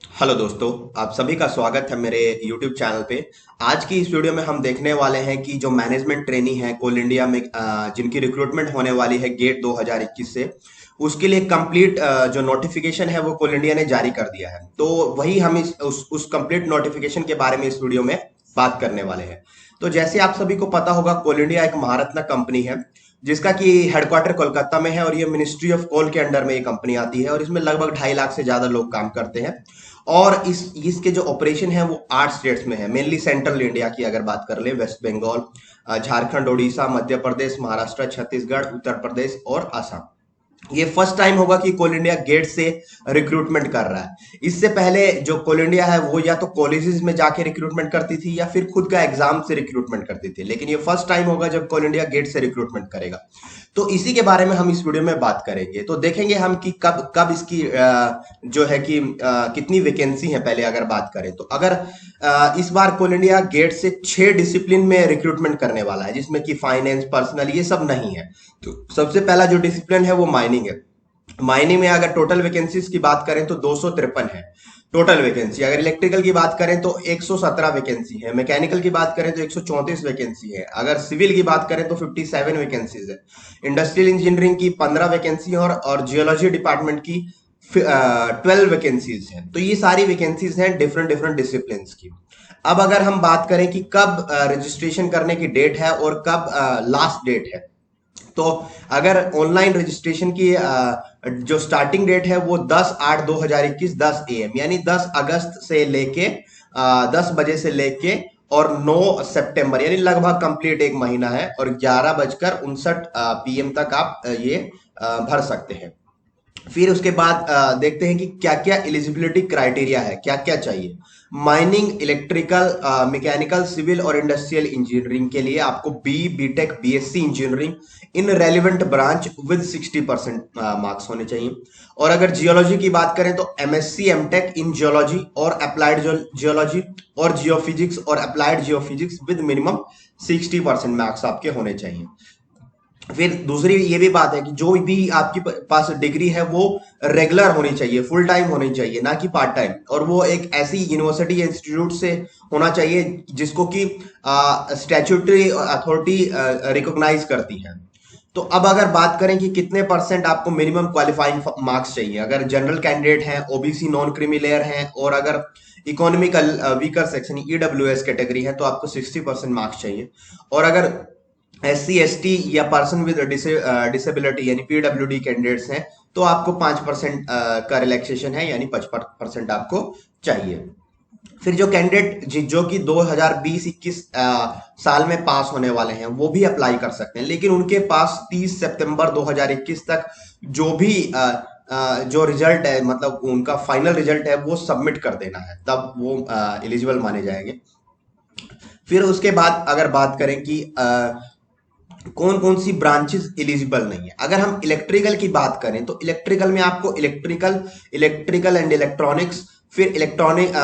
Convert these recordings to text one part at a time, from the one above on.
Hello दोस्तों। आप सभी का स्वागत है मेरे YouTube चैनल पे। आज की इस वीडियो में हम देखने वाले हैं कि जो मैनेजमेंट ट्रेनी है कोल इंडिया में, जिनकी रिक्रूटमेंट होने वाली है गेट 2021 से, उसके लिए कंप्लीट जो नोटिफिकेशन है वो कोल इंडिया ने जारी कर दिया है। तो वही हम उस कंप्लीट नोटिफिकेशन के बारे में इस वीडियो में बात करने वाले हैं। तो जैसे आप सभी को पता होगा, कोल इंडिया एक महारत्न कंपनी है जिसका कि हेडक्वार्टर कोलकाता में है, और ये मिनिस्ट्री ऑफ कोल के अंडर में ये कंपनी आती है, और इसमें लगभग 2.5 लाख से ज्यादा लोग काम करते हैं। और इसके जो ऑपरेशन है वो 8 स्टेट्स में है, मेनली सेंट्रल इंडिया की अगर बात कर ले, वेस्ट बंगाल, झारखंड, उड़ीसा, मध्य प्रदेश, महाराष्ट्र, छत्तीसगढ़, उत्तर प्रदेश और असम। ये फर्स्ट टाइम होगा कि कोल इंडिया गेट से रिक्रूटमेंट कर रहा है। इससे पहले जो कोल इंडिया है वो या तो कॉलेजेस में जाके रिक्रूटमेंट करती थी या फिर खुद का एग्जाम से रिक्रूटमेंट करती थी, लेकिन ये फर्स्ट टाइम होगा जब कोल इंडिया गेट से रिक्रूटमेंट करेगा। तो इसी के बारे में हम इस वीडियो में बात करेंगे। तो देखेंगे हम कि कब कब इसकी जो है कि कितनी वैकेंसी है। पहले अगर बात करें तो अगर इस बार कोल इंडिया गेट से 6 डिसिप्लिन में रिक्रूटमेंट करने वाला है, जिसमें कि फाइनेंस, पर्सनल, ये सब नहीं है। तो सबसे पहला जो डिसिप्लिन है वो माइनिंग है। माइनिंग में अगर टोटल वैकेंसीज की बात करें तो 253 है टोटल वैकेंसी। अगर इलेक्ट्रिकल की बात करें तो 117 वैकेंसी है। मैकेनिकल की बात करें तो 134 वैकेंसी है। अगर सिविल की बात करें तो 57 वैकेंसीज है। इंडस्ट्रियल इंजीनियरिंग की 15 वैकेंसी है, और जियोलॉजी डिपार्टमेंट की 12 वैकेंसीज हैं। तो ये सारी वैकेंसीज हैं डिफरेंट डिफरेंट डिसिप्लिन की। अब अगर हम बात करें कि कब रजिस्ट्रेशन करने की डेट है और कब लास्ट डेट है, तो अगर ऑनलाइन रजिस्ट्रेशन की जो स्टार्टिंग डेट है वो 10/8/2021 10 AM, यानी 10 अगस्त से लेके 10 बजे से लेके और 9 सितंबर, यानी लगभग कंप्लीट एक महीना है, और 11:59 PM तक आप ये भर सकते हैं। फिर उसके बाद देखते हैं कि क्या क्या एलिजिबिलिटी क्राइटेरिया है, क्या क्या चाहिए। माइनिंग, इलेक्ट्रिकल, मैकेनिकल, सिविल और इंडस्ट्रियल इंजीनियरिंग के लिए आपको BTech, BSc engineering in relevant branch with 60% marks होने चाहिए। और अगर जियोलॉजी की बात करें तो एमएससी एमटेक इन जियोलॉजी और अप्लाइड जियोलॉजी और जियोफिजिक्स और applied geophysics with minimum 60% marks आपके होने चाहिए। फिर दूसरी ये भी बात है कि जो भी आपके पास डिग्री है वो रेगुलर होनी चाहिए, फुल टाइम होनी चाहिए, ना कि पार्ट टाइम, और वो एक ऐसी यूनिवर्सिटी या इंस्टीट्यूट से होना चाहिए जिसको कि स्टैट्यूटरी अथॉरिटी रिकॉग्नाइज करती है। तो अब अगर बात करें कि कितने परसेंट आपको मिनिमम क्वालिफाइंग मार्क्स चाहिए, अगर जनरल कैंडिडेट हैं, ओबीसी नॉन क्रीमी लेयर हैं, और अगर economical weaker section EWS category है तो आपको 60% मार्क्स चाहिए। और अगर SC ST या पर्सन विद डिसेबिलिटी यानी PWD कैंडिडेट्स हैं तो आपको 5% का रिलैक्सेशन है, यानी 55% आपको चाहिए। फिर जो कैंडिडेट जो कि 2020-21 साल में पास होने वाले हैं वो भी अप्लाई कर सकते हैं, लेकिन उनके पास 30 सितंबर 2021 तक जो भी जो रिजल्ट है, मतलब उनका फाइनल रिजल्ट है, वो सबमिट कर देना है, तब वो एलिजिबल माने जाएंगे। फिर उसके बाद अगर बात करें कि कौन कौन सी ब्रांचेस एलिजिबल नहीं है। अगर हम इलेक्ट्रिकल की बात करें तो इलेक्ट्रिकल में आपको इलेक्ट्रिकल एंड इलेक्ट्रॉनिक्स, फिर electronics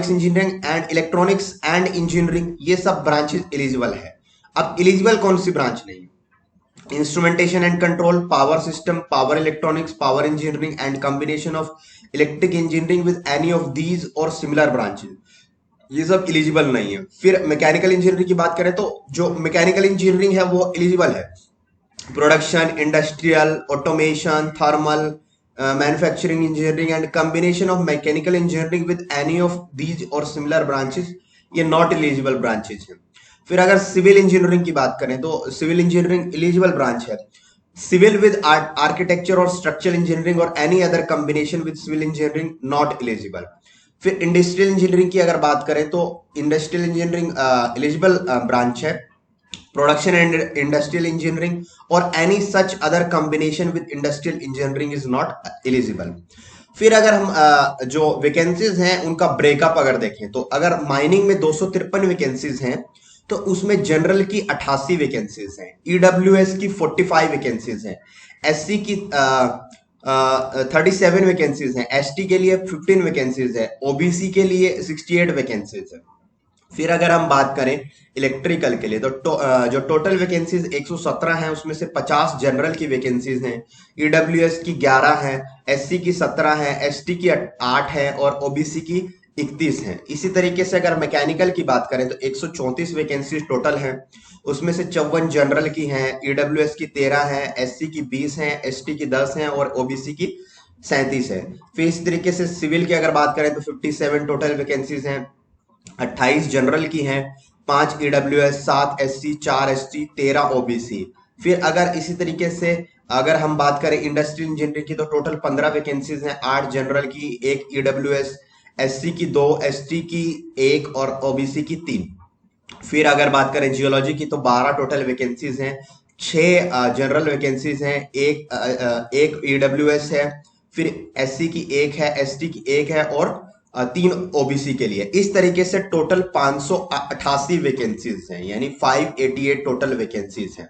engineering and electronics and engineering, ये सब ब्रांचेस एलिजिबल है। अब एलिजिबल कौन सी ब्रांच नहीं है? Instrumentation and control, power system, power electronics, power engineering and combination of electric engineering with any of these और similar branches, ये सब एलिजिबल नहीं है। फिर मैकेनिकल इंजीनियरिंग की बात करें तो जो मैकेनिकल इंजीनियरिंग है वो एलिजिबल है। Production, industrial, automation, thermal, manufacturing engineering and combination of mechanical engineering with any of these और सिमिलर ब्रांचेस, ये नॉट एलिजिबल ब्रांचेस हैं। फिर अगर सिविल इंजीनियरिंग की बात करें तो सिविल इंजीनियरिंग एलिजिबल ब्रांच है। सिविल विद आर्किटेक्चर और स्ट्रक्चरल इंजीनियरिंग और any other combination with civil engineering not eligible. फिर इंडस्ट्रियल इंजीनियरिंग की अगर बात करें तो इंडस्ट्रियल इंजीनियरिंग एलिजिबल ब्रांच है। प्रोडक्शन एंड इंडस्ट्रियल इंजीनियरिंग और any such other combination with industrial engineering is not eligible. फिर अगर हम जो वैकेंसीज हैं उनका ब्रेकअप अगर देखें तो अगर माइनिंग में 253 वैकेंसीज हैं तो उसमें जनरल की 88 वैकेंसीज हैं, ईडब्ल्यूएस की 45 वैकेंसीज हैं, एससी की 37 वैकेंसीज हैं, एसटी के लिए 15 वैकेंसीज है, ओबीसी के लिए 68 वैकेंसीज है। फिर अगर हम बात करें इलेक्ट्रिकल के लिए तो जो टोटल वैकेंसीज 117 हैं उसमें से 50 जनरल की वैकेंसीज हैं, ईडब्ल्यूएस की 11 है, एससी की 17 है, एसटी की 8 है और ओबीसी की 31 है। इसी तरीके से अगर मैकेनिकल की बात करें तो 134 वैकेंसीज टोटल हैं, उसमें से 54 जनरल की हैं, ईडब्ल्यूएस की 13 है, एससी की 20 है, एसटी की 10 है और ओबीसी की 37 है। फिर इस तरीके से सिविल की अगर बात करें तो 57 टोटल वैकेंसीज हैं, 28 जनरल की हैं, 5 ईडब्ल्यूएस, 7 एससी, 4 एसटी, 13 ओबीसी। फिर अगर इसी तरीके से अगर हम बात करें इंडस्ट्रियल इंजीनियरिंग की तो टोटल 15 वैकेंसीज हैं, 8 जनरल की, 1 ईडब्ल्यूएस, एससी की 2, एसटी की 1 और ओबीसी की 3। फिर अगर बात करें जियोलॉजी की तो 12 टोटल वैकेंसीज हैं, 6 जनरल वैकेंसीज हैं, एक ईडब्ल्यूएस है, फिर एससी की 1 है, एसटी की 1 है और 3 ओबीसी के लिए। इस तरीके से टोटल 588 वैकेंसीज हैं, यानी 588 टोटल वैकेंसीज हैं।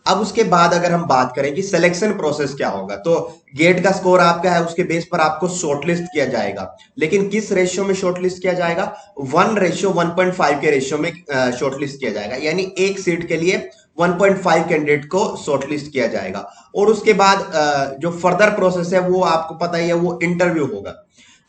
अब उसके बाद अगर हम बात करें कि सिलेक्शन प्रोसेस क्या होगा, तो गेट का स्कोर आपका है, उसके बेस पर आपको शॉर्टलिस्ट किया जाएगा। लेकिन किस रेशियो में शॉर्टलिस्ट किया जाएगा? 1:1.5 के रेशियो में शॉर्टलिस्ट किया जाएगा, यानी एक सीट के लिए 1.5 कैंडिडेट को शॉर्टलिस्ट किया जाएगा। और उसके बाद जो फर्दर प्रोसेस है वो आपको पता ही है, वो इंटरव्यू होगा।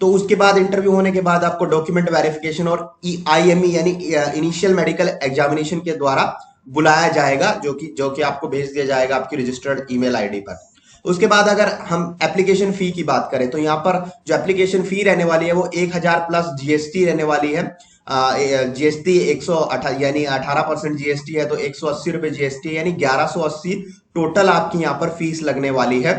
तो उसके बाद इंटरव्यू होने के बाद आपको डॉक्यूमेंट वेरिफिकेशन और IME यानी इनिशियल मेडिकल एग्जामिनेशन के द्वारा बुलाया जाएगा, जो कि आपको भेज दिया जाएगा आपकी रजिस्टर्ड ईमेल आईडी पर। उसके बाद अगर हम एप्लीकेशन फी की बात करें तो यहाँ पर जो एप्लीकेशन फी रहने वाली है वो 1000 प्लस जीएसटी रहने वाली है। जीएसटी 108 यानी 18% जीएसटी है, तो 180 रुपए जीएसटी यानी 1180 टोटल आपकी यहाँ पर फीस लगने वाली है।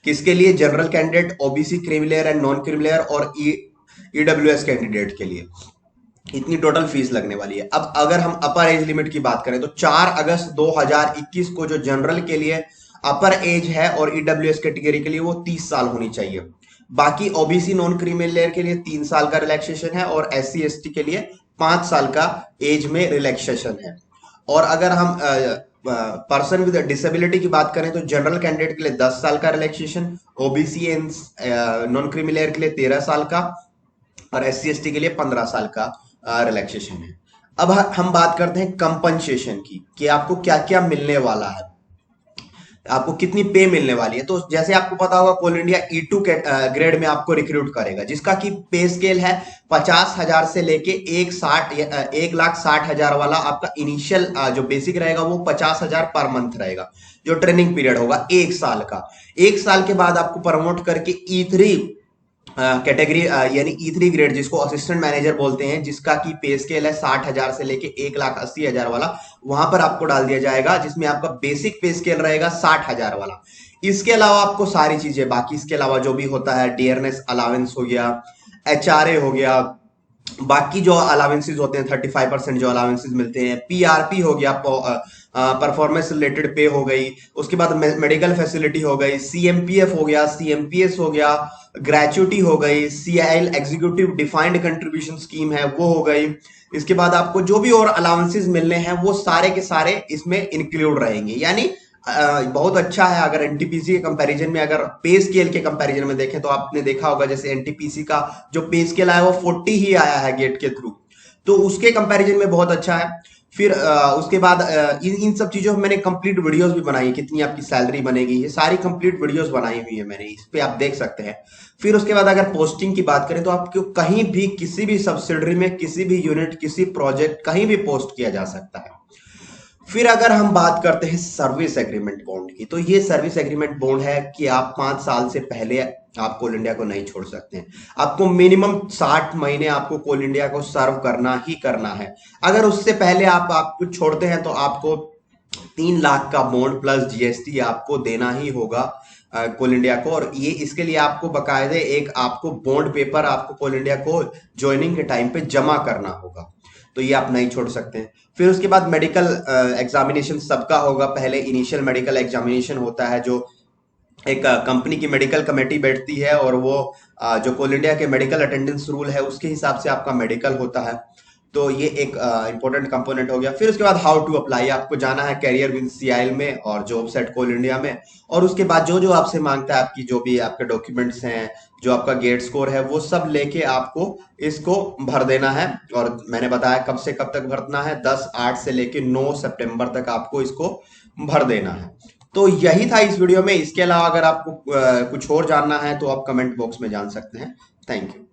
किसके लिए? General candidate, OBC creamy layer and non creamy layer और ईडब्ल्यूएस कैंडिडेट के लिए इतनी टोटल फीस लगने वाली है। अब अगर हम अपर एज लिमिट की बात करें तो 4 अगस्त 2021 को जो जनरल के लिए अपर एज है और ईडब्ल्यूएस कैटेगरी के लिए वो 30 साल होनी चाहिए। बाकी ओबीसी नॉन क्रीमिलेयर के लिए 3 साल का रिलैक्सेशन है और एससी एसटी के लिए 5 साल का एज में रिलैक्सेशन है। और अगर हम पर्सन विद डिसेबिलिटी की बात करें तो जनरल कैंडिडेट के लिए 10 साल का relaxation, OBC and non creamy layer के लिए 13 साल का और एससी एसटी के लिए 15 साल का रिलैक्सेशन है। अब हम बात करते हैं कंपनसेशन की, कि आपको क्या क्या मिलने वाला है, आपको कितनी पे मिलने वाली है। तो जैसे आपको पता होगा कोल इंडिया E2 ग्रेड में आपको रिक्रूट करेगा, जिसका की पे स्केल है 50,000 से लेके 1,60,000 वाला। आपका इनिशियल जो बेसिक रहेगा वो 50,000 पर मंथ रहेगा, जो ट्रेनिंग पीरियड होगा 1 साल का। 1 साल के बाद आपको प्रमोट करके E3 कैटेगरी यानी E3 ग्रेड, जिसको असिस्टेंट मैनेजर बोलते हैं, जिसका की पे स्केल है 60,000 से लेके 1,80,000 वाला, वहां पर आपको डाल दिया जाएगा, जिसमें आपका बेसिक पे स्केल रहेगा 60,000 वाला। इसके अलावा आपको सारी चीजें बाकी, इसके अलावा जो भी होता है, डियरनेस अलावेंस हो गया, HRA हो गया, बाकी जो अलावेंसेज होते हैं 35% जो अलावेंसेज मिलते हैं, PRP हो गया, परफॉर्मेंस रिलेटेड पे हो गई, उसके बाद मेडिकल फैसिलिटी हो गई, CMPF हो गया, CMPS हो गया, ग्रेचुटी हो गई, CIL executive defined contribution scheme है वो हो गई। इसके बाद आपको जो भी और अलाउंसेस मिलने हैं वो सारे के सारे इसमें इंक्लूड रहेंगे। यानी बहुत अच्छा है। अगर एनटीपीसी के कंपैरिजन में, अगर पे स्केल के कंपैरिजन में देखें तो आपने देखा होगा जैसे एनटीपीसी का जो पे स्केल आया वो 40 ही आया है गेट के थ्रू, तो उसके कंपैरिजन में बहुत अच्छा है। फिर उसके बाद इन सब चीजों में मैंने कंप्लीट वीडियोस भी बनाई, कितनी आपकी सैलरी बनेगी, ये सारी कंप्लीट वीडियोस बनाई हुई है मैंने, इस पे आप देख सकते हैं। फिर उसके बाद अगर पोस्टिंग की बात करें तो आपको कहीं भी, किसी भी सब्सिडरी में, किसी भी यूनिट, किसी प्रोजेक्ट, कहीं भी पोस्ट किया जा सकता है। फिर अगर हम बात करते हैं सर्विस एग्रीमेंट बॉन्ड की, तो ये सर्विस एग्रीमेंट बॉन्ड है कि आप 5 साल से पहले आप कोल इंडिया को नहीं छोड़ सकते हैं। आपको मिनिमम 60 महीने आपको कोल इंडिया को सर्व करना ही करना है। अगर उससे पहले आप कुछ छोड़ते हैं तो आपको 3 लाख का बॉन्ड प्लस जीएसटी आपको देना ही होगा कोल इंडिया को। और ये इसके लिए आपको बकायदे एक आपको बॉन्ड पेपर आपको कोल इंडिया को ज्वाइनिंग के टाइम पे जमा करना होगा, तो ये आप नहीं छोड़ सकते हैं। फिर उसके बाद मेडिकल एग्जामिनेशन सबका होगा। पहले इनिशियल मेडिकल एग्जामिनेशन होता है, जो एक कंपनी की मेडिकल कमेटी बैठती है और वो जो कोल इंडिया के मेडिकल अटेंडेंस रूल है उसके हिसाब से आपका मेडिकल होता है। तो ये एक इंपॉर्टेंट कंपोनेंट हो गया। फिर उसके बाद हाउ टू अप्लाई, आपको जाना है कैरियर विद सीआईएल में और जॉब सेट कोल इंडिया में, और उसके बाद जो जो आपसे मांगता है, आपकी जो भी आपके डॉक्यूमेंट्स हैं, जो आपका गेट स्कोर है, वो सब लेके आपको इसको भर देना है। और मैंने बताया कब से कब तक भरना है, 10/8 से लेके 9 सितंबर तक आपको इसको भर देना है। तो यही था इस वीडियो में। इसके अलावा अगर आपको कुछ और जानना है तो आप कमेंट बॉक्स में जान सकते हैं। Thank you.